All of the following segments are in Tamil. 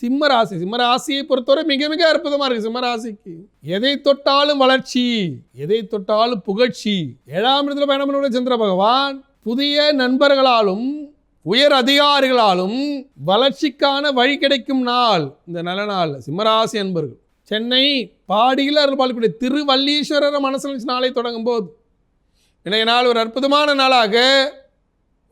சிம்ம ராசியை பொறுத்தவரை மிக மிக அற்புதமா இருக்கு. சிம்ம ராசிக்கு எதை தொட்டாலும் வளர்ச்சி, எதை தொட்டாலும் புகழ்ச்சி. 7ஆம் இடத்துல பயணம் பண்ணக்கூடிய சந்திர பகவான் புதிய நண்பர்களாலும் உயர் அதிகாரிகளாலும் வளர்ச்சிக்கான வழி கிடைக்கும் நாள் இந்த நல்ல நாள். சிம்மராசி அன்பர்கள் சென்னை பாடியில் அருள்பாலிக்கூடிய திருவல்லீஸ்வரர் மனசு நாளை தொடங்கும் போது இன்றைய நாள் ஒரு அற்புதமான நாளாக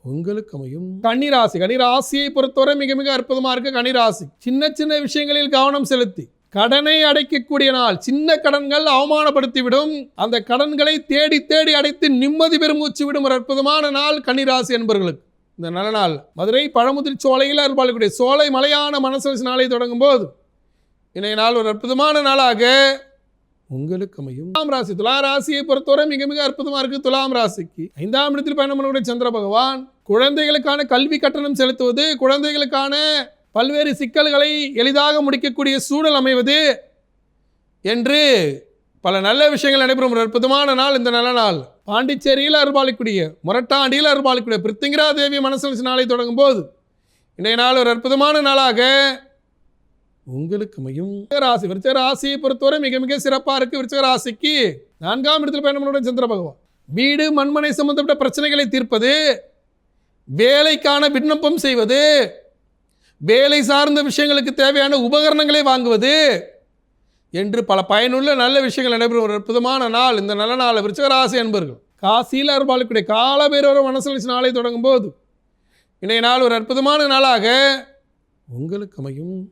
உங்களுக்கு அமையும். கன்னிராசியை பொறுத்தவரை மிக மிக அற்புதமா இருக்கு. கன்னிராசி சின்ன சின்ன விஷயங்களில் கவனம் செலுத்தி கடனை அடைக்கக்கூடிய நாள். சின்ன கடன்கள் அவமானப்படுத்திவிடும், அந்த கடன்களை தேடி தேடி அடைத்து நிம்மதி பெருமூச்சு விடும் ஒரு அற்புதமான நாள் கன்னிராசி என்பவர்களுக்கு இந்த நல்ல நாள். மதுரை பழமுதிர் சோலையில் அருள்பாலிக்கூடிய சோலை மலையான மனசு நாளை தொடங்கும் போது இன்றைய நாள் ஒரு அற்புதமான நாளாக உங்களுக்கு அமையும். துலா ராசியை பொறுத்தவரை மிக மிக அற்புதமா இருக்கு. துலாம் ராசிக்கு 5ஆம் இடத்தில் பயணம் பண்ணக்கூடிய சந்திர பகவான் குழந்தைகளுக்கான கல்வி கட்டணம் செலுத்துவது, குழந்தைகளுக்கான பல்வேறு சிக்கல்களை எளிதாக முடிக்கக்கூடிய சூழல் அமைவது என்று பல நல்ல விஷயங்கள் நடைபெறும் ஒரு அற்புதமான நாள் இந்த நல்ல நாள். பாண்டிச்சேரியில் அருள்பாலிக்கூடிய முரட்டாண்டியில் அருள்பாலிக்கூடிய பிருத்திங்கிரா தேவி மனசு நாளை தொடங்கும் போது இன்றைய நாள் ஒரு அற்புதமான நாளாக உங்களுக்கு அமையும். விருச்சிக ராசியை பொறுத்தவரை மிக மிக சிறப்பாக இருக்கு. விருச்சிக ராசிக்கு 4ஆம் இடத்தில் பயணம் சந்திர பகவான் வீடு மண்மனை சம்பந்தப்பட்ட பிரச்சனைகளை தீர்ப்பது, வேலைக்கான விண்ணப்பம் செய்வது, வேலை சார்ந்த விஷயங்களுக்கு தேவையான உபகரணங்களை வாங்குவது என்று பல பயனுள்ள நல்ல விஷயங்கள் நடைபெறும் ஒரு அற்புதமான நாள் இந்த நல்ல நாள். விருச்சிக ராசி அன்பர்கள் காசியில் அருள்பாலிக்கூடிய காலபைரவர் மனசு நாளை தொடங்கும் போது இன்றைய நாள் ஒரு அற்புதமான நாளாக உங்களுக்கு அமையும்.